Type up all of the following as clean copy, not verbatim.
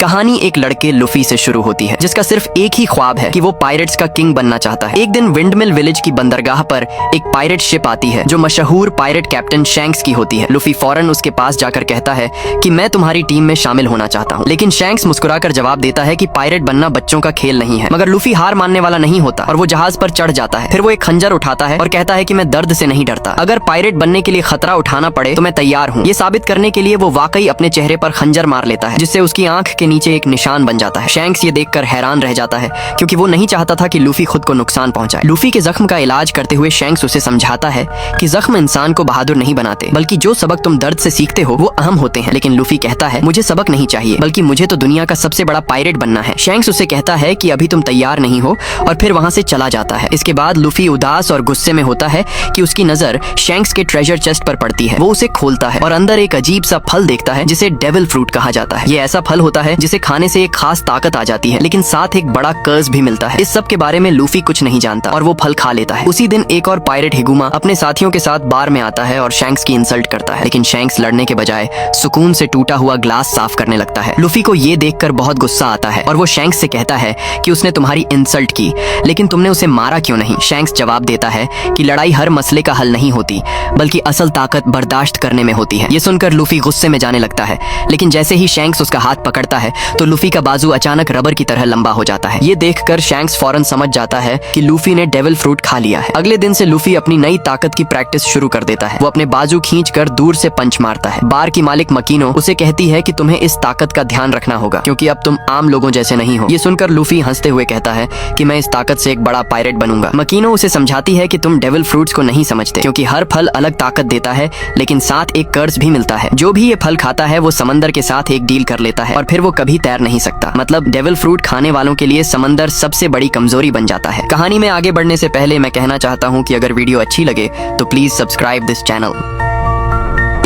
कहानी एक लड़के लुफी से शुरू होती है जिसका सिर्फ एक ही ख्वाब है कि वो पायरेट्स का किंग बनना चाहता है। एक दिन विंडमिल विलेज की बंदरगाह पर एक पायरेट शिप आती है जो मशहूर पायरेट कैप्टन शैंक्स की होती है। लुफी फौरन उसके पास जाकर कहता है कि मैं तुम्हारी टीम में शामिल होना चाहता हूँ, लेकिन शैंक्स मुस्कुराकर जवाब देता है कि पायरेट बनना बच्चों का खेल नहीं है। मगर लुफी हार मानने वाला नहीं होता और वो जहाज पर चढ़ जाता है। फिर वो एक खंजर उठाता है और कहता है कि मैं दर्द से नहीं डरता, अगर पायरेट बनने के लिए खतरा उठाना पड़े तो मैं तैयार हूँ। ये साबित करने के लिए वो वाकई अपने चेहरे पर खंजर मार लेता है जिससे उसकी आंख के नीचे एक निशान बन जाता है। शैंक्स ये देखकर हैरान रह जाता है क्योंकि वो नहीं चाहता था कि लूफी खुद को नुकसान पहुंचाए। लूफी के जख्म का इलाज करते हुए शैंक्स उसे समझाता है कि जख्म इंसान को बहादुर नहीं बनाते, बल्कि जो सबक तुम दर्द से सीखते हो वो अहम होते हैं। लेकिन लूफी कहता है मुझे सबक नहीं चाहिए, बल्कि मुझे तो दुनिया का सबसे बड़ा पायरेट बनना है। शैंक्स उसे कहता है कि अभी तुम तैयार नहीं हो और फिर वहां से चला जाता है। इसके बाद लूफी उदास और गुस्से में होता है कि उसकी नजर शैंक्स के ट्रेजर चेस्ट पर पड़ती है। वो उसे खोलता है और अंदर एक अजीब सा फल देखता है जिसे डेविल फ्रूट कहा जाता है। ये ऐसा फल होता है जिसे खाने से एक खास ताकत आ जाती है, लेकिन साथ एक बड़ा कर्ज भी मिलता है। इस सब के बारे में लूफी कुछ नहीं जानता और वो फल खा लेता है। उसी दिन एक और पायरेट हिगुमा अपने साथियों के साथ बार में आता है और शैंक्स की इंसल्ट करता है, लेकिन शैंक्स लड़ने के बजाय सुकून से टूटा हुआ ग्लास साफ करने लगता है। लूफी को ये देखकर बहुत गुस्सा आता है और वो शैंक्स से कहता है कि उसने तुम्हारी इंसल्ट की, लेकिन तुमने उसे मारा क्यों नहीं। शैंक्स जवाब देता है कि लड़ाई हर मसले का हल नहीं होती, बल्कि असल ताकत बर्दाश्त करने में होती है। ये सुनकर लूफी गुस्से में जाने लगता है, लेकिन जैसे ही शैंक्स उसका हाथ पकड़ता है तो लूफी का बाजू अचानक रबर की तरह लंबा हो जाता है। ये देखकर शैंक्स फौरन समझ जाता है कि लूफी ने डेविल फ्रूट खा लिया है। अगले दिन से लूफी अपनी नई ताकत की प्रैक्टिस शुरू कर देता है। वो अपने बाजू खींचकर दूर से पंच मारता है। बार की मालिक मकीनो उसे कहती है कि तुम्हें इस ताकत का ध्यान रखना होगा क्योंकि अब तुम आम लोगों जैसे नहीं हो। ये सुनकर लूफी हंसते हुए कहता है कि मैं इस ताकत से एक बड़ा पायरेट बनूंगा। मकीनो उसे समझाती है कि तुम डेविल फ्रूट्स को नहीं समझते क्योंकि हर फल अलग ताकत देता है, लेकिन साथ एक कर्ज भी मिलता है। जो भी ये फल खाता है वो समंदर के साथ एक डील कर लेता है और फिर वो कभी तैर नहीं सकता। मतलब डेविल फ्रूट खाने वालों के लिए समंदर सबसे बड़ी कमजोरी बन जाता है। कहानी में आगे बढ़ने से पहले मैं कहना चाहता हूँ कि अगर वीडियो अच्छी लगे तो प्लीज सब्सक्राइब दिस चैनल।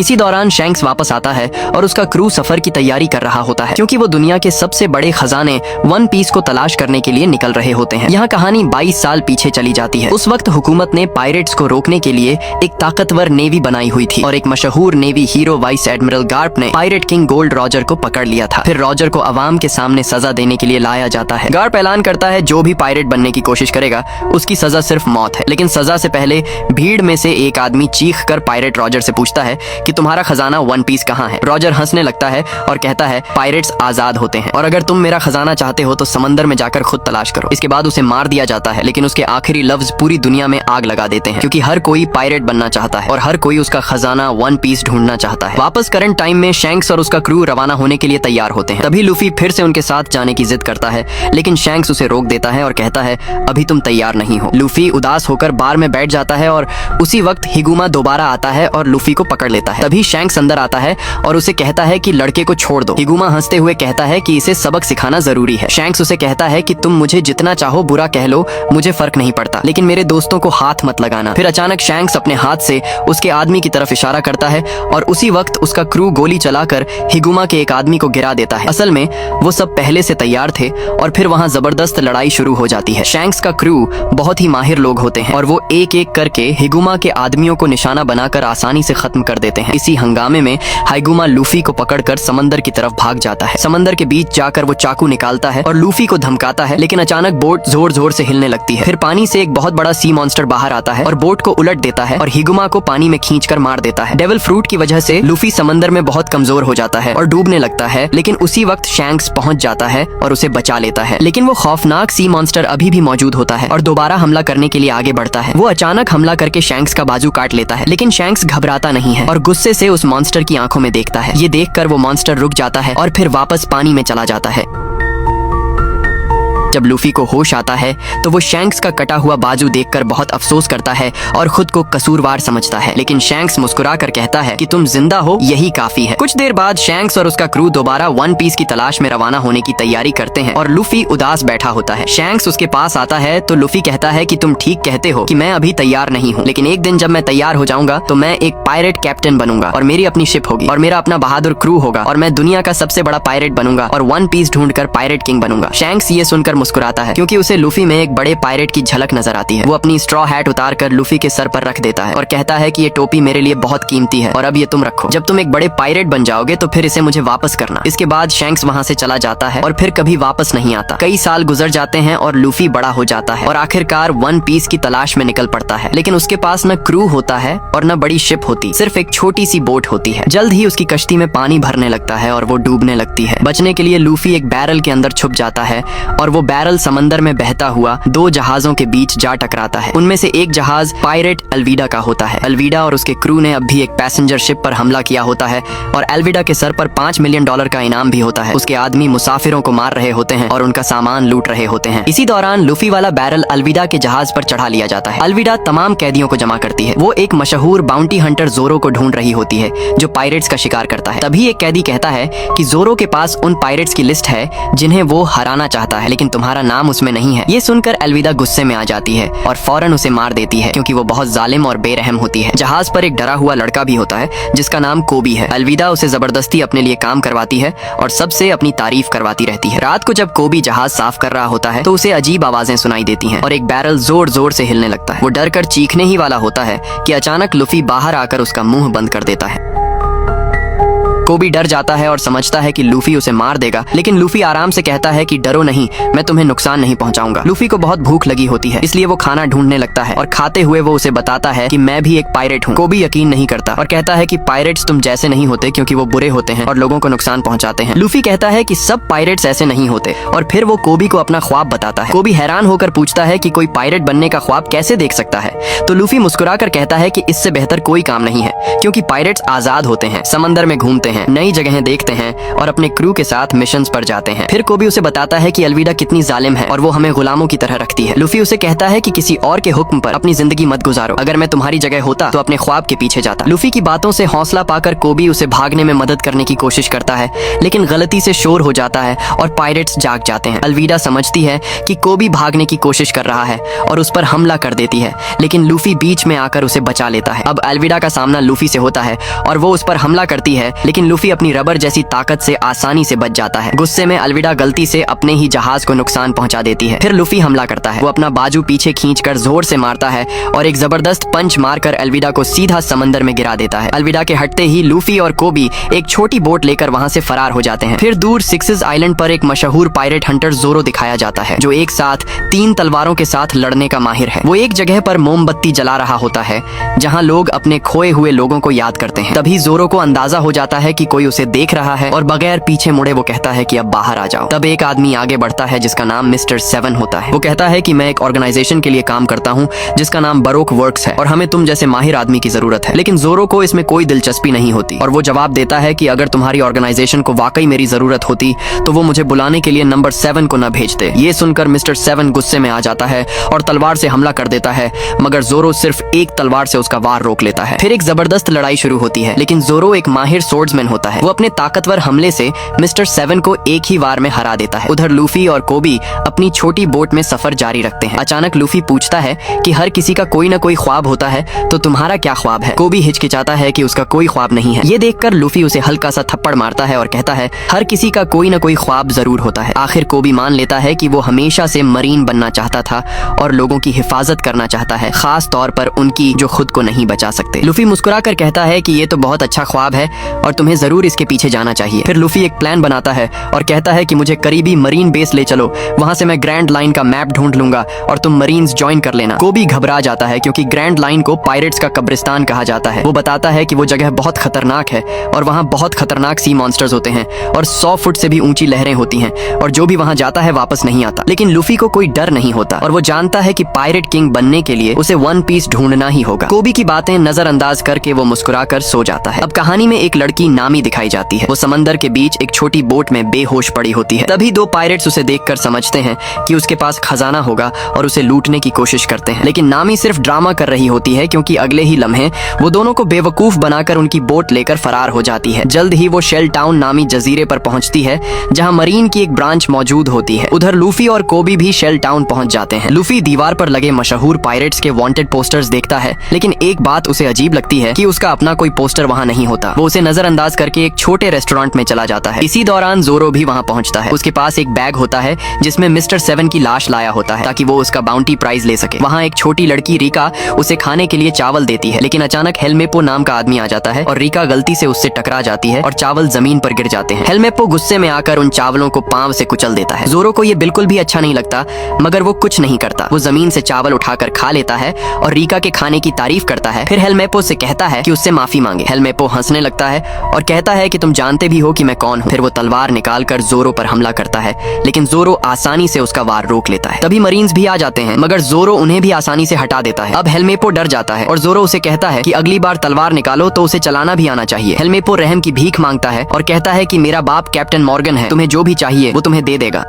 इसी दौरान शैंक्स वापस आता है और उसका क्रू सफर की तैयारी कर रहा होता है क्योंकि वो दुनिया के सबसे बड़े खजाने वन पीस को तलाश करने के लिए निकल रहे होते हैं। यहाँ कहानी 22 साल पीछे चली जाती है। उस वक्त हुकूमत ने पायरेट्स को रोकने के लिए एक ताकतवर नेवी बनाई हुई थी और एक मशहूर navy hero vice admiral Garp ने पायरेट किंग गोल्ड रॉजर को पकड़ लिया था। फिर रॉजर को अवाम के सामने सजा देने के लिए लाया जाता है। गार्प ऐलान करता है जो भी पायरेट बनने की कोशिश करेगा उसकी सजा सिर्फ मौत है। लेकिन सजा से पहले भीड़ में से एक आदमी चीख कर पायरेट रॉजर से पूछता है कि तुम्हारा खजाना वन पीस कहाँ है। रॉजर हंसने लगता है और कहता है पायरेट्स आजाद होते हैं और अगर तुम मेरा खजाना चाहते हो तो समंदर में जाकर खुद तलाश करो। इसके बाद उसे मार दिया जाता है, लेकिन उसके आखिरी लफ्ज पूरी दुनिया में आग लगा देते हैं क्योंकि हर कोई पायरेट बनना चाहता है और हर कोई उसका खजाना वन पीस ढूंढना चाहता है। वापस करंट टाइम में शैंक्स और उसका क्रू रवाना होने के लिए तैयार होते हैं। तभी लूफी फिर से उनके साथ जाने की जिद करता है, लेकिन शैंक्स उसे रोक देता है और कहता है अभी तुम तैयार नहीं हो। लूफी उदास होकर बार में बैठ जाता है और उसी वक्त हिगुमा दोबारा आता है और लूफी को पकड़ लेता है। तभी शैंक्स अंदर आता है और उसे कहता है कि लड़के को छोड़ दो। हिगुमा हंसते हुए कहता है कि इसे सबक सिखाना जरूरी है। शैंक्स उसे कहता है कि तुम मुझे जितना चाहो बुरा कह लो, मुझे फर्क नहीं पड़ता, लेकिन मेरे दोस्तों को हाथ मत लगाना। फिर अचानक शैंक्स अपने हाथ से उसके आदमी की तरफ इशारा करता है और उसी वक्त उसका क्रू गोली चलाकर हिगुमा के एक आदमी को गिरा देता है। असल में वो सब पहले से तैयार थे और फिर वहां जबरदस्त लड़ाई शुरू हो जाती है। शैंक्स का क्रू बहुत ही माहिर लोग होते हैं और वो एक एक करके हिगुमा के आदमियों को निशाना बनाकर आसानी से खत्म कर देते हैं। इसी हंगामे में हिगुमा लूफी को पकड़कर समंदर की तरफ भाग जाता है। समंदर के बीच जाकर वो चाकू निकालता है और लूफी को धमकाता है, लेकिन अचानक बोट जोर जोर से हिलने लगती है। फिर पानी से एक बहुत बड़ा सी मॉन्स्टर बाहर आता है और बोट को उलट देता है और हिगुमा को पानी में खींचकर मार देता है। डेविल फ्रूट की वजह से लूफी समंदर में बहुत कमजोर हो जाता है और डूबने लगता है, लेकिन उसी वक्त शैंक्स पहुंच जाता है और उसे बचा लेता है। लेकिन वो खौफनाक सी मॉन्स्टर अभी भी मौजूद होता है और दोबारा हमला करने के लिए आगे बढ़ता है। वो अचानक हमला करके शैंक्स का बाजू काट लेता है, लेकिन शैंक्स घबराता नहीं है और गुस्से से उस मॉन्स्टर की आंखों में देखता है। ये देखकर वो मॉन्स्टर रुक जाता है और फिर वापस पानी में चला जाता है। जब लूफी को होश आता है तो वो शैंक्स का कटा हुआ बाजू देखकर बहुत अफसोस करता है और खुद को कसूरवार समझता है, लेकिन शैंक्स मुस्कुरा कर कहता है कि तुम जिंदा हो यही काफी है। कुछ देर बाद शैंक्स और उसका क्रू दोबारा वन पीस की तलाश में रवाना होने की तैयारी करते हैं और लूफी उदास बैठा होता है। शैंक्स उसके पास आता है तो लूफी कहता है कि तुम ठीक कहते हो कि मैं अभी तैयार नहीं हूँ, लेकिन एक दिन जब मैं तैयार हो जाऊंगा तो मैं एक पायरेट कैप्टन बनूंगा और मेरी अपनी शिप होगी और मेरा अपना बहादुर क्रू होगा और मैं दुनिया का सबसे बड़ा पायरेट बनूंगा और वन पीस ढूंढकर पायरेट किंग बनूंगा। शैंक्स ये सुनकर मुस्कुराता है क्योंकि उसे लूफी में एक बड़े पायरेट की झलक नजर आती है। वो अपनी स्ट्रॉ हैट उतार कर लूफी के सर पर रख देता है और कहता है कि ये टोपी मेरे लिए बहुत कीमती है और अब ये तुम रखो। जब तुम एक बड़े पायरेट बन जाओगे तो फिर इसे मुझे वापस करना। इसके बाद शैंक्स वहाँ से चला जाता है और फिर कभी वापस नहीं आता। कई साल गुजर जाते हैं और लूफी बड़ा हो जाता है और आखिरकार वन पीस की तलाश में निकल पड़ता है, लेकिन उसके पास न क्रू होता है और न बड़ी शिप होती, सिर्फ एक छोटी सी बोट होती है। जल्द ही उसकी कश्ती में पानी भरने लगता है और वो डूबने लगती है। बचने के लिए लूफी एक बैरल के अंदर छुप जाता है और वो बैरल समंदर में बहता हुआ दो जहाजों के बीच जा टकराता है। उनमें से एक जहाज पायरेट अल्विडा का होता है। अल्विडा और उसके क्रू ने अब भी एक पैसेंजर शिप पर हमला किया होता है और अल्विडा के सर पर $5 मिलियन का इनाम भी होता है। उसके आदमी मुसाफिरों को मार रहे होते हैं और उनका सामान लूट रहे होते हैं। इसी दौरान लूफी वाला बैरल अल्विडा के जहाज पर चढ़ा लिया जाता है। अल्विडा तमाम कैदियों को जमा करती है। वो एक मशहूर बाउंटी हंटर जोरो को ढूंढ रही होती है जो पायरेट्स का शिकार करता है। तभी एक कैदी कहता है कि जोरो के पास उन पायरेट्स की लिस्ट है जिन्हें वो हराना चाहता है, लेकिन तुम्हारा नाम उसमें नहीं है। ये सुनकर अल्विदा गुस्से में आ जाती है और फौरन उसे मार देती है क्योंकि वो बहुत जालिम और बेरहम होती है। जहाज पर एक डरा हुआ लड़का भी होता है जिसका नाम कोबी है। अल्विदा उसे जबरदस्ती अपने लिए काम करवाती है और सबसे अपनी तारीफ करवाती रहती है। रात को जब कोबी जहाज साफ कर रहा होता है तो उसे अजीब आवाजें सुनाई देती हैं और एक बैरल जोर जोर से हिलने लगता है। वो डर कर चीखने ही वाला होता है कि अचानक लूफी बाहर आकर उसका मुंह बंद कर देता है। कोबी डर जाता है और समझता है कि लूफी उसे मार देगा, लेकिन लूफी आराम से कहता है कि डरो नहीं, मैं तुम्हें नुकसान नहीं पहुंचाऊंगा। लूफी को बहुत भूख लगी होती है, इसलिए वो खाना ढूंढने लगता है और खाते हुए वो उसे बताता है कि मैं भी एक पायरेट हूँ। कोबी यकीन नहीं करता और कहता है कि पायरेट्स तुम जैसे नहीं होते क्योंकि वो बुरे होते हैं और लोगों को नुकसान पहुंचाते हैं। लूफी कहता है कि सब पायरेट्स ऐसे नहीं होते और फिर वो कोबी को अपना ख्वाब बताता है। कोबी हैरान होकर पूछता है कि कोई पायरेट बनने का ख्वाब कैसे देख सकता है, तो लूफी मुस्कुराकर कहता है कि इससे बेहतर कोई काम नहीं है क्योंकि पायरेट्स आजाद होते हैं, समंदर में घूमते हैं, नई जगहें देखते हैं और अपने क्रू के साथ मिशंस पर जाते हैं। फिर कोबी उसे बताता है कि अल्विडा कितनी जालिम है और वो हमें गुलामों की तरह रखती है। लूफी उसे कहता है कि किसी और के हुक्म पर अपनी जिंदगी मत गुजारो, अगर मैं तुम्हारी जगह होता तो अपने ख्वाब के पीछे जाता। लूफी की बातों से हौसला पाकर कोबी उसे भागने में मदद करने की कोशिश करता है, लेकिन गलती से शोर हो जाता है और पायरेट्स जाग जाते हैं। अल्विडा समझती है कि कोबी भागने की कोशिश कर रहा है और उस पर हमला कर देती है, लेकिन लूफी बीच में आकर उसे बचा लेता है। अब अल्विडा का सामना लूफी से होता है और वो उस पर हमला करती है, लेकिन लूफी अपनी रबर जैसी ताकत से आसानी से बच जाता है। गुस्से में अल्विडा गलती से अपने ही जहाज को नुकसान पहुंचा देती है। फिर लूफी हमला करता है। वो अपना बाजू पीछे खींचकर जोर से मारता है और एक जबरदस्त पंच मारकर अल्विडा को सीधा समंदर में गिरा देता है। अल्विडा के हटते ही लूफी और कोबी एक छोटी बोट लेकर वहां से फरार हो जाते हैं। फिर दूर सिक्सेस आइलैंड पर एक मशहूर पायरेट हंटर जोरो दिखाया जाता है जो एक साथ 3 तलवारों के साथ लड़ने का माहिर है। वो एक जगह पर मोमबत्ती जला रहा होता है जहाँ लोग अपने खोए हुए लोगों को याद करते हैं। तभी जोरो को अंदाजा हो जाता है कि कोई उसे देख रहा है और बगैर पीछे मुड़े वो कहता है कि अब बाहर आ जाओ। तब एक आदमी आगे बढ़ता है जिसका नाम मिस्टर 7 होता है। वो कहता है कि मैं एक ऑर्गेनाइजेशन के लिए काम करता हूँ जिसका नाम बरोक वर्क्स है और हमें तुम जैसे माहिर आदमी की जरूरत है। लेकिन जोरो को इसमें कोई दिलचस्पी नहीं होती और वो जवाब देता है कि अगर तुम्हारी ऑर्गेनाइजेशन को वाकई मेरी जरूरत होती तो वो मुझे बुलाने के लिए नंबर 7 को न भेजते। ये सुनकर मिस्टर 7 गुस्से में आ जाता है और तलवार से हमला कर देता है, मगर जोरो सिर्फ एक तलवार से उसका वार रोक लेता है। फिर एक जबरदस्त लड़ाई शुरू होती है, लेकिन जोरो एक माहिर सोर्ड्समैन होता है। वो अपने ताकतवर हमले से मिस्टर 7 को एक ही वार में हरा देता है। उधर लूफी और कोबी अपनी छोटी बोट में सफर जारी रखते हैं। अचानक लूफी पूछता है कि हर किसी का कोई ना कोई ख्वाब होता है, तो तुम्हारा क्या ख्वाब है? कोबी हिचकिचाता है कि उसका कोई ख्वाब नहीं है। ये देखकर लूफी उसे हल्का सा थप्पड़ मारता है और कहता है हर किसी का कोई ना कोई ख्वाब जरूर होता है। आखिर कोबी मान लेता है कि वो हमेशा से मरीन बनना चाहता था और लोगों की हिफाजत करना चाहता है, खास तौर पर उनकी जो खुद को नहीं बचा सकते। लूफी मुस्कुराकर कहता है कि ये तो बहुत अच्छा ख्वाब है और तुम्हें जरूर इसके पीछे जाना चाहिए। फिर लूफी एक प्लान बनाता है और कहता है कि मुझे करीबी मरीन बेस ले चलो, वहां से मैं ग्रैंड लाइन का मैप ढूंढ लूंगा और तुम मरीन्स ज्वाइन कर लेना। कोबी घबरा जाता है क्योंकि ग्रैंड लाइन को पायरेट्स का कब्रिस्तान कहा जाता है। वो बताता है कि वो जगह बहुत खतरनाक है और वहाँ बहुत खतरनाक सी मॉन्स्टर्स होते हैं और 100 फुट से भी ऊंची लहरें होती हैं और जो भी वहाँ जाता है वापस नहीं आता। लेकिन लूफी को कोई डर नहीं होता और वो जानता है कि पायरेट किंग बनने के लिए उसे वन पीस ढूंढना ही होगा। कोबी की बातें नजरअंदाज करके वो मुस्कुराकर सो जाता है। अब कहानी में एक लड़की नामी दिखाई जाती है। वो समंदर के बीच एक छोटी बोट में बेहोश पड़ी होती है। तभी 2 पायरेट्स उसे देखकर समझते हैं कि उसके पास खजाना होगा और उसे लूटने की कोशिश करते हैं। लेकिन नामी सिर्फ ड्रामा कर रही होती है क्योंकि अगले ही लम्हे वो दोनों को बेवकूफ बनाकर उनकी बोट लेकर फरार हो जाती है। जल्द ही वो शेल टाउन नामी जजीरे पर पहुंचती है जहां मरीन की एक ब्रांच मौजूद होती है। उधर लूफी और कोबी भी शेल टाउन पहुंच जाते हैं। लूफी दीवार पर लगे मशहूर पायरेट्स के वांटेड पोस्टर्स देखता है, लेकिन एक बात उसे अजीब लगती है कि उसका अपना कोई पोस्टर वहां नहीं होता। वो उसे नजरअंदाज पास करके एक छोटे रेस्टोरेंट में चला जाता है। इसी दौरान जोरो भी वहाँ पहुँचता है। उसके पास एक बैग होता है जिसमें मिस्टर 7 की लाश लाया होता है ताकि वो उसका बाउंटी प्राइज ले सके। वहाँ एक छोटी लड़की रीका उसे खाने के लिए चावल देती है, लेकिन अचानक हेलमेपो नाम का आदमी आ जाता है और रीका गलती से उससे टकरा जाती है और चावल जमीन पर गिर जाते हैं। हेलमेपो गुस्से में आकर उन चावलों को पांव से कुचल देता है। जोरो को ये बिल्कुल भी अच्छा नहीं लगता, मगर वो कुछ नहीं करता। वो जमीन से चावल उठाकर खा लेता है और रीका के खाने की तारीफ करता है। फिर हेलमेपो से कहता है कि उससे माफी मांगे। हेलमेपो हंसने लगता है और कहता है कि तुम जानते भी हो कि मैं कौन हूँ। फिर वो तलवार निकालकर जोरो पर हमला करता है, लेकिन जोरो आसानी से उसका वार रोक लेता है। तभी मरीन्स भी आ जाते हैं, मगर जोरो उन्हें भी आसानी से हटा देता है। अब हेलमेपो डर जाता है और जोरो उसे कहता है कि अगली बार तलवार निकालो तो उसे चलाना भी आना चाहिए। हेलमेपो रहम की भीख मांगता है और कहता है कि मेरा बाप कैप्टन मॉर्गन है, तुम्हें जो भी चाहिए वो तुम्हें दे देगा।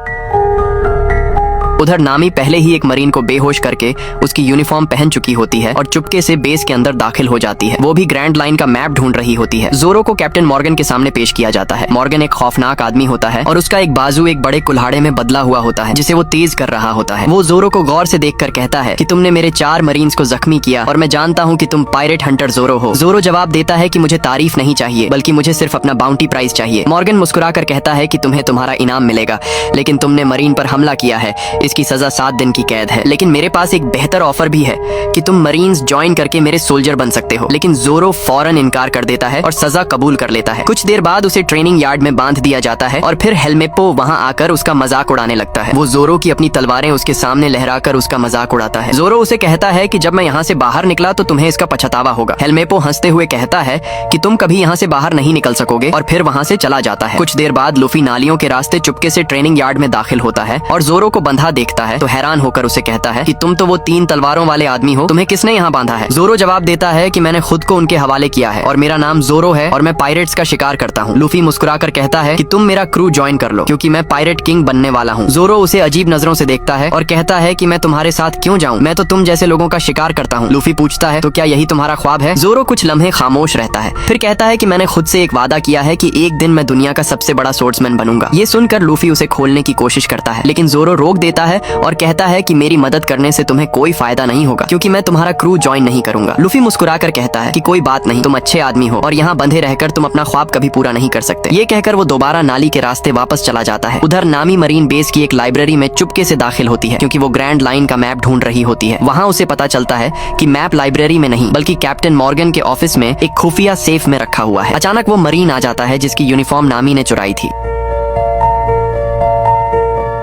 उधर नामी पहले ही एक मरीन को बेहोश करके उसकी यूनिफॉर्म पहन चुकी होती है और चुपके से बेस के अंदर दाखिल हो जाती है। वो भी ग्रैंड लाइन का मैप ढूंढ रही होती है। जोरो को कैप्टन मॉर्गन के सामने पेश किया जाता है। मॉर्गन एक खौफनाक आदमी होता है और उसका एक बाजू एक बड़े कुल्हाड़े में बदला हुआ होता है जिसे वो तेज कर रहा होता है। वो जोरो को गौर से देखकर कहता है कि तुमने मेरे 4 मरीन्स को जख्मी किया और मैं जानता हूँ कि तुम पायरेट हंटर जोरो हो। जोरो जवाब देता है कि मुझे तारीफ नहीं चाहिए, बल्कि मुझे सिर्फ अपना बाउंटी प्राइज चाहिए। मॉर्गन मुस्कुराकर कहता है कि तुम्हें तुम्हारा इनाम मिलेगा, लेकिन तुमने मरीन पर हमला किया है, इसकी सजा 7 दिन की कैद है। लेकिन मेरे पास एक बेहतर ऑफर भी है कि तुम मरीन्स ज्वाइन करके मेरे सोल्जर बन सकते हो। लेकिन जोरो फौरन इनकार कर देता है और सजा कबूल कर लेता है। कुछ देर बाद उसे ट्रेनिंग यार्ड में बांध दिया जाता है और फिर हेलमेपो वहां आकर उसका मजाक उड़ाने लगता है। वो जोरो की अपनी तलवारें उसके सामने लहराकर उसका मजाक उड़ाता है। जोरो उसे कहता है कि जब मैं यहाँ से बाहर निकला तो तुम्हें इसका पछतावा होगा। हेलमेपो हंसते हुए कहता है कि तुम कभी यहाँ से बाहर नहीं निकल सकोगे और फिर वहाँ से चला जाता है। कुछ देर बाद लूफी नालियों के रास्ते चुपके से ट्रेनिंग यार्ड में दाखिल होता है और जोरो को बंधा देखता है तो हैरान होकर उसे कहता है कि तुम तो वो 3 तलवारों वाले आदमी हो, तुम्हें किसने यहाँ बांधा है? जोरो जवाब देता है कि मैंने खुद को उनके हवाले किया है और मेरा नाम जोरो है और मैं पायरेट्स का शिकार करता हूँ। लूफी मुस्कुराकर कहता है कि तुम मेरा क्रू ज्वाइन कर लो क्योंकि मैं पायरेट किंग बनने वाला हूँ। जोरो उसे अजीब नजरों से देखता है और कहता है कि मैं तुम्हारे साथ क्यों जाऊँ, मैं तो तुम जैसे लोगों का शिकार करता हूँ। लूफी पूछता है तो क्या यही तुम्हारा ख्वाब है? जोरो कुछ लम्हे खामोश रहता है, फिर कहता है कि मैंने खुद से एक वादा किया है कि एक दिन मैं दुनिया का सबसे बड़ा सोर्ड्समैन बनूंगा। ये सुनकर लूफी उसे खोलने की कोशिश करता है, लेकिन जोरो रोक देता है और कहता है कि मेरी मदद करने से तुम्हें कोई फायदा नहीं होगा क्योंकि मैं तुम्हारा क्रू ज्वाइन नहीं करूंगा। लूफी मुस्कुराकर कहता है कि कोई बात नहीं, तुम अच्छे आदमी हो और यहाँ बंधे रहकर तुम अपना ख्वाब कभी पूरा नहीं कर सकते। ये कहकर वो दोबारा नाली के रास्ते वापस चला जाता है। उधर नामी मरीन बेस की एक लाइब्रेरी में चुपके से दाखिल होती है क्योंकि वो ग्रैंड लाइन का मैप ढूंढ रही होती है। वहाँ उसे पता चलता है कि मैप लाइब्रेरी में नहीं बल्कि कैप्टन मॉर्गन के ऑफिस में एक खुफिया सेफ में रखा हुआ है। अचानक वो मरीन आ जाता है जिसकी यूनिफॉर्म नामी ने चुराई थी।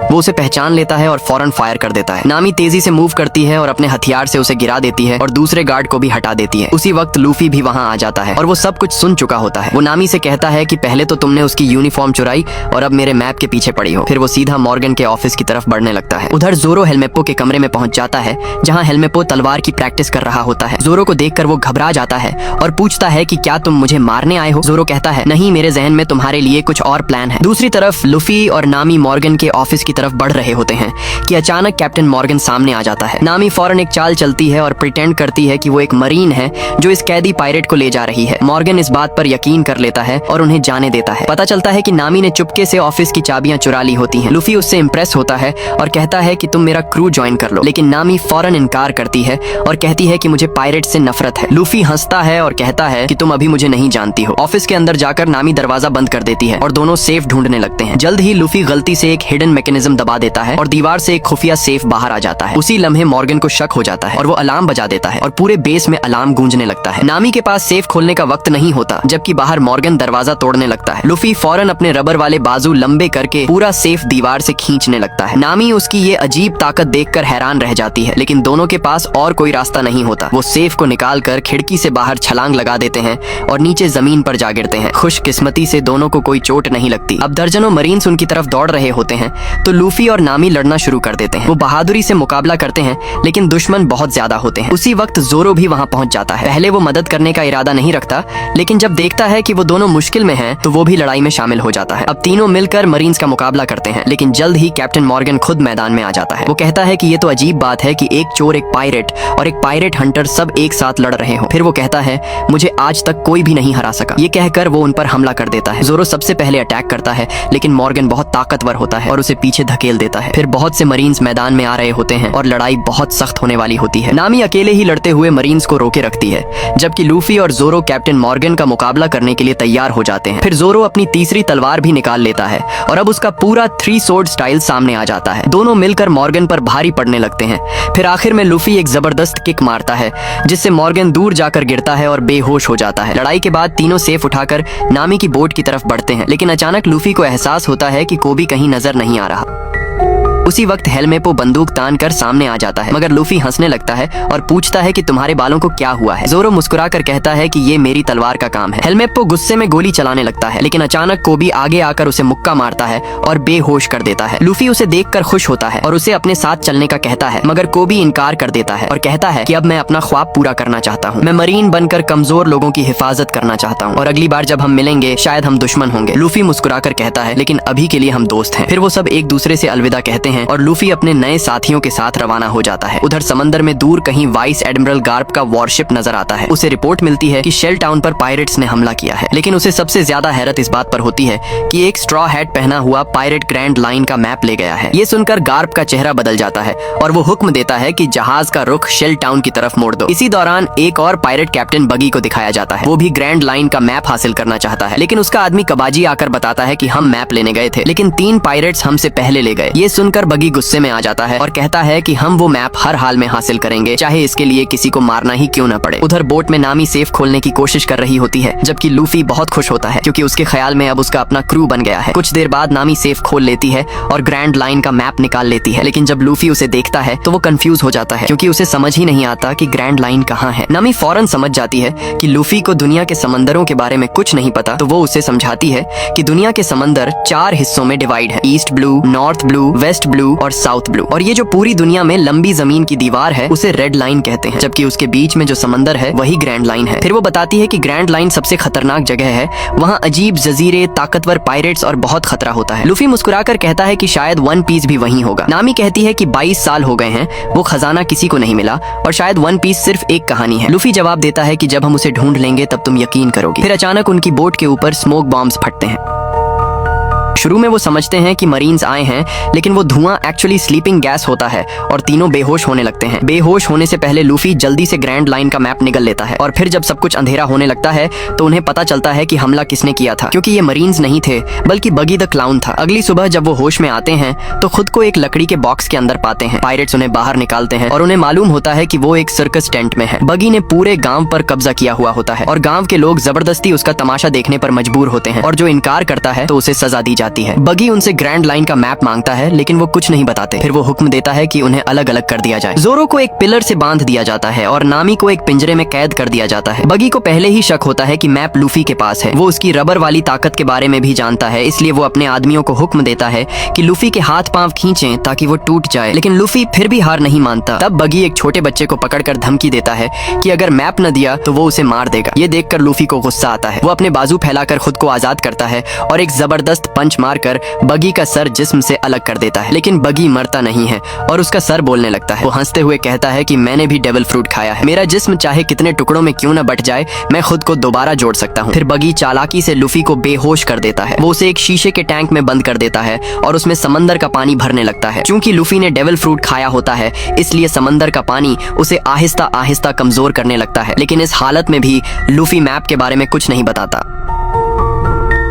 वो उसे पहचान लेता है और फौरन फायर कर देता है। नामी तेजी से मूव करती है और अपने हथियार से उसे गिरा देती है और दूसरे गार्ड को भी हटा देती है। उसी वक्त लूफी भी वहां आ जाता है और वो सब कुछ सुन चुका होता है। वो नामी से कहता है कि पहले तो तुमने उसकी यूनिफॉर्म चुराई और अब मेरे मैप के पीछे पड़ी हो। फिर वो सीधा मॉर्गन के ऑफिस की तरफ बढ़ने लगता है। उधर जोरो हेलमेपो के कमरे में पहुंच जाता है जहाँ हेलमेपो तलवार की प्रैक्टिस कर रहा होता है। जोरो को देखकर वो घबरा जाता है और पूछता है कि क्या तुम मुझे मारने आए हो? जोरो कहता है नहीं, मेरे जहन में तुम्हारे लिए कुछ और प्लान है। दूसरी तरफ लूफी और नामी मॉर्गन के ऑफिस की तरफ बढ़ रहे होते हैं कि अचानक कैप्टन मॉर्गन सामने आ जाता है। नामी फौरन एक चाल चलती है और प्रिटेंड करती है कि वो एक मरीन है जो इस कैदी पायरेट को ले जा रही है। मॉर्गन इस बात पर यकीन कर लेता है और उन्हें जाने देता है। पता चलता है कि नामी ने चुपके से ऑफिस की चाबियां चुरा ली होती हैं। लूफी उससे इम्प्रेस होता है और कहता है कि तुम मेरा क्रू ज्वाइन कर लो, लेकिन नामी फौरन इनकार करती है और कहती है कि मुझे पायरेट से नफरत है। लूफी हंसता है और कहता है कि तुम अभी मुझे नहीं जानती हो। ऑफिस के अंदर जाकर नामी दरवाजा बंद कर देती है और दोनों सेफ ढूंढने लगते हैं। जल्द ही लूफी गलती से एक हिडन मैकेनिज्म दबा देता है और दीवार से एक खुफिया सेफ बाहर आ जाता है। उसी लम्हे मॉर्गन को शक हो जाता है और वो अलार्म बजा देता है और पूरे बेस में अलार्म गूंजने लगता है। नामी के पास सेफ खोलने का वक्त नहीं होता जबकि बाहर मॉर्गन दरवाजा तोड़ने लगता है। लूफी फौरन अपने रबर वाले बाजू लंबे करके पूरा सेफ दीवार से खींचने लगता है। नामी उसकी ये अजीब ताकत देखकर हैरान रह जाती है, लेकिन दोनों के पास और कोई रास्ता नहीं होता। वो सेफ को निकालकर खिड़की से बाहर छलांग लगा देते हैं और नीचे जमीन पर जा गिरते हैं। खुशकिस्मती से दोनों को कोई चोट नहीं लगती। अब दर्जनों मरीन्स उनकी तरफ दौड़ रहे होते हैं तो लूफी और नामी लड़ना शुरू कर देते हैं। वो बहादुरी से मुकाबला करते हैं लेकिन दुश्मन बहुत ज्यादा होते हैं। उसी वक्त जोरो भी वहां पहुंच जाता है। पहले वो मदद करने का इरादा नहीं रखता, लेकिन जब देखता है कि वो दोनों मुश्किल में हैं, तो वो भी लड़ाई में शामिल हो जाता है। अब तीनों मिलकर मरीन्स का मुकाबला करते हैं, लेकिन जल्द ही कैप्टन मॉर्गन खुद मैदान में आ जाता है। वो कहता है कि ये तो अजीब बात है कि एक चोर, एक पायरेट और एक पायरेट हंटर सब एक साथ लड़ रहे हो। फिर वो कहता है मुझे आज तक कोई भी नहीं हरा सका। ये कहकर वो उन पर हमला कर देता है। जोरो सबसे पहले अटैक करता है, लेकिन मॉर्गन बहुत ताकतवर होता है और उसे पीछे धकेल देता है। फिर बहुत से मरीन्स मैदान में आ रहे होते हैं और लड़ाई बहुत सख्त होने वाली होती है। नामी अकेले ही लड़ते हुए मरीन्स को रोके रखती है, जबकि लूफी और जोरो कैप्टन मॉर्गन का मुकाबला करने के लिए तैयार हो जाते हैं। फिर जोरो अपनी तीसरी तलवार भी निकाल लेता है और अब उसका पूरा 3 स्वॉर्ड स्टाइल सामने आ जाता है। दोनों मिलकर मॉर्गन पर भारी पड़ने लगते हैं। फिर आखिर में लूफी एक जबरदस्त किक मारता है, जिससे मॉर्गन दूर जाकर गिरता है और बेहोश हो जाता है। लड़ाई के बाद तीनों सेफ उठाकर नामी की बोट की तरफ बढ़ते हैं, लेकिन अचानक लूफी को एहसास होता है कि कोबी कहीं नजर नहीं आ रहा। उसी वक्त हेलमेपो बंदूक तान कर सामने आ जाता है, मगर लूफी हंसने लगता है और पूछता है कि तुम्हारे बालों को क्या हुआ है। जोरो मुस्कुराकर कहता है कि ये मेरी तलवार का काम है। हेलमेपो गुस्से में गोली चलाने लगता है, लेकिन अचानक कोबी आगे आकर उसे मुक्का मारता है और बेहोश कर देता है। लूफी उसे देखकर खुश होता है और उसे अपने साथ चलने का कहता है, मगर कोबी इनकार कर देता है और कहता है कि अब मैं अपना ख्वाब पूरा करना चाहता हूँ। मैं मरीन बनकर कमजोर लोगों की हिफाजत करना चाहता हूँ और अगली बार जब हम मिलेंगे शायद हम दुश्मन होंगे। लूफी मुस्कुराकर कहता है, लेकिन अभी के लिए हम दोस्त हैं। फिर वो सब एक दूसरे से अलविदा कहते हैं और लूफी अपने नए साथियों के साथ रवाना हो जाता है। उधर समंदर में दूर कहीं वाइस एडमिरल गार्प का वॉरशिप नजर आता है। उसे रिपोर्ट मिलती है कि शेल टाउन पर पायरेट्स ने हमला किया है, लेकिन उसे सबसे ज्यादा हैरत इस बात पर होती है कि एक स्ट्रॉ हैट पहना हुआ पायरेट ग्रैंड लाइन का मैप ले गया है। ये सुनकर गार्प का चेहरा बदल जाता है और वो हुक्म देता है कि जहाज का रुख शेल टाउन की तरफ मोड़ दो। इसी दौरान एक और पायरेट कैप्टन बगी को दिखाया जाता है। वो भी ग्रैंड लाइन का मैप हासिल करना चाहता है, लेकिन उसका आदमी कबाजी आकर बताता है कि हम मैप लेने गए थे, लेकिन 3 पायरेट्स हमसे पहले ले गए। ये सुनकर बगी गुस्से में आ जाता है और कहता है कि हम वो मैप हर हाल में हासिल करेंगे, चाहे इसके लिए किसी को मारना ही क्यों न पड़े। उधर बोट में नामी सेफ खोलने की कोशिश कर रही होती है, जबकि लूफी बहुत खुश होता है क्योंकि उसके ख्याल में अब उसका अपना क्रू बन गया है। कुछ देर बाद नामी सेफ खोल लेती है और ग्रैंड लाइन का मैप निकाल लेती है, लेकिन जब लूफी उसे देखता है तो वो कंफ्यूज हो जाता है क्योंकि उसे समझ ही नहीं आता कि ग्रैंड लाइन कहाँ है। नामी फौरन समझ जाती है कि लूफी को दुनिया के समंदरों के बारे में कुछ नहीं पता, तो वो उसे समझाती है कि दुनिया के समंदर 4 हिस्सों में डिवाइड है, east blue, north blue, west blue और साउथ ब्लू। और ये जो पूरी दुनिया में लंबी जमीन की दीवार है उसे रेड लाइन कहते हैं, जबकि उसके बीच में जो समंदर है वही ग्रैंड लाइन है। फिर वो बताती है कि ग्रैंड लाइन सबसे खतरनाक जगह है, वहाँ अजीब जजीरे, ताकतवर पायरेट्स और बहुत खतरा होता है। लूफी मुस्कुराकर कहता है कि शायद वन पीस भी वहीं होगा। नामी कहती है कि 22 साल हो गए हैं, वो खजाना किसी को नहीं मिला और शायद वन पीस सिर्फ एक कहानी है। लूफी जवाब देता है कि जब हम उसे ढूंढ लेंगे तब तुम यकीन करोगी। फिर अचानक उनकी बोट के ऊपर स्मोक बॉम्ब्स फटते हैं। शुरू में वो समझते हैं कि मरीन्स आए हैं, लेकिन वो धुआं एक्चुअली स्लीपिंग गैस होता है और तीनों बेहोश होने लगते हैं। बेहोश होने से पहले लूफी जल्दी से ग्रैंड लाइन का मैप निगल लेता है और फिर जब सब कुछ अंधेरा होने लगता है तो उन्हें पता चलता है कि हमला किसने किया था, क्योंकि ये मरीन्स नहीं थे बल्कि बगी द क्लाउन था। अगली सुबह जब वो होश में आते हैं तो खुद को एक लकड़ी के बॉक्स के अंदर पाते हैं। पायरेट्स उन्हें बाहर निकालते हैं और उन्हें मालूम होता है कि वो एक सर्कस टेंट में है। बगी ने पूरे गाँव पर कब्जा किया हुआ होता है और गाँव के लोग जबरदस्ती उसका तमाशा देखने पर मजबूर होते हैं और जो इनकार करता है तो उसे सजा दी जाती है। बगी उनसे ग्रैंड लाइन का मैप मांगता है, लेकिन वो कुछ नहीं बताते। फिर वो हुक्म देता है कि उन्हें अलग अलग कर दिया जाए। जोरो को एक पिलर से बांध दिया जाता है और नामी को एक पिंजरे में कैद कर दिया जाता है। बगी को पहले ही शक होता है कि मैप लूफी के पास है। वो उसकी रबर वाली ताकत के बारे में भी जानता है, इसलिए वो अपने आदमियों को हुक्म देता है कि लूफी के हाथ पांव खींचें ताकि वो टूट जाए, लेकिन लूफी फिर भी हार नहीं मानता। तब बगी एक छोटे बच्चे को पकड़कर धमकी देता है कि अगर मैप न दिया तो वो उसे मार देगा। ये देखकर लूफी को गुस्सा आता है। वो अपने बाजू फैलाकर खुद को आजाद करता है और एक जबरदस्त पंच मारकर बगी का सर जिस्म से अलग कर देता है, लेकिन बगी मरता नहीं है और उसका सर बोलने लगता है। वो हंसते हुए कहता है कि मैंने भी डेविल फ्रूट खाया है, मेरा जिस्म चाहे कितने टुकड़ों में क्यों न बट जाए, मैं खुद को दोबारा जोड़ सकता हूँ। फिर बगी चालाकी से लूफी को बेहोश कर देता है। वो उसे एक शीशे के टैंक में बंद कर देता है और उसमें समंदर का पानी भरने लगता है। चूंकि लूफी ने डेविल फ्रूट खाया होता है, इसलिए समंदर का पानी उसे आहिस्ता आहिस्ता कमजोर करने लगता है, लेकिन इस हालत में भी लूफी मैप के बारे में कुछ नहीं बताता।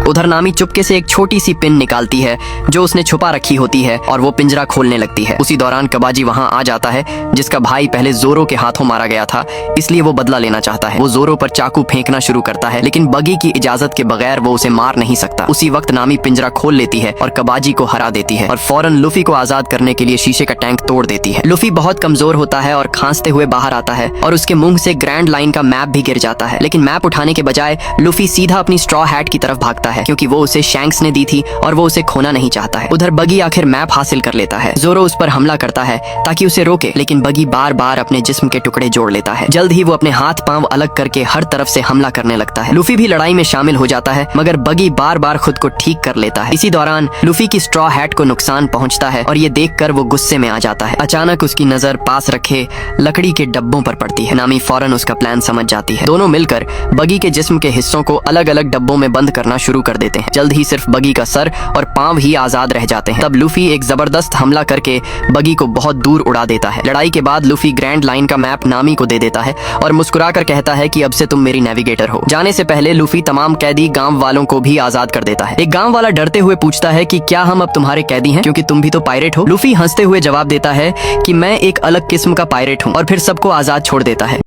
उधर नामी चुपके से एक छोटी सी पिन निकालती है जो उसने छुपा रखी होती है और वो पिंजरा खोलने लगती है। उसी दौरान कबाजी वहां आ जाता है, जिसका भाई पहले जोरो के हाथों मारा गया था, इसलिए वो बदला लेना चाहता है। वो जोरो पर चाकू फेंकना शुरू करता है, लेकिन बगी की इजाजत के बगैर वो उसे मार नहीं सकता। उसी वक्त नामी पिंजरा खोल लेती है और कबाजी को हरा देती है और फौरन लूफी को आजाद करने के लिए शीशे का टैंक तोड़ देती है। लूफी बहुत कमजोर होता है और खांसते हुए बाहर आता है और उसके मुंह से ग्रैंड लाइन का मैप भी गिर जाता है, लेकिन मैप उठाने के बजाय लूफी सीधा अपनी स्ट्रॉ हैट की तरफ भागता है क्योंकि वो उसे शैंक्स ने दी थी और वो उसे खोना नहीं चाहता है। उधर बगी आखिर मैप हासिल कर लेता है। जोरो उस पर हमला करता है ताकि उसे रोके, लेकिन बगी बार बार अपने जिस्म के टुकड़े जोड़ लेता है। जल्द ही वो अपने हाथ पांव अलग करके हर तरफ से हमला करने लगता है। लूफी भी लड़ाई में शामिल हो जाता है, मगर बगी बार बार खुद को ठीक कर लेता है। इसी दौरान लूफी की स्ट्रॉ हैट को नुकसान पहुंचता है और ये देखकर वो गुस्से में आ जाता है। अचानक उसकी नजर पास रखे लकड़ी के डब्बों पर पड़ती है। नामी फौरन उसका प्लान समझ जाती है। दोनों मिलकर बगी के जिस्म के हिस्सों को अलग अलग डब्बों में बंद करना शुरू कर देते हैं। जल्द ही सिर्फ बगी का सर और पांव ही आजाद रह जाते हैं। तब लूफी एक जबरदस्त हमला करके बगी को बहुत दूर उड़ा देता है। लड़ाई के बाद लूफी ग्रैंड लाइन का मैप नामी को दे देता है और मुस्कुराकर कहता है कि अब से तुम मेरी नेविगेटर हो। जाने से पहले लूफी तमाम कैदी गांव वालों को भी आजाद कर देता है। एक गांव वाला डरते हुए पूछता है कि क्या हम अब तुम्हारे कैदी हैं, क्योंकि तुम भी तो पायरेट हो। लूफी हंसते हुए जवाब देता है कि मैं एक अलग किस्म का पायरेट हूँ, और फिर सबको आजाद छोड़ देता है।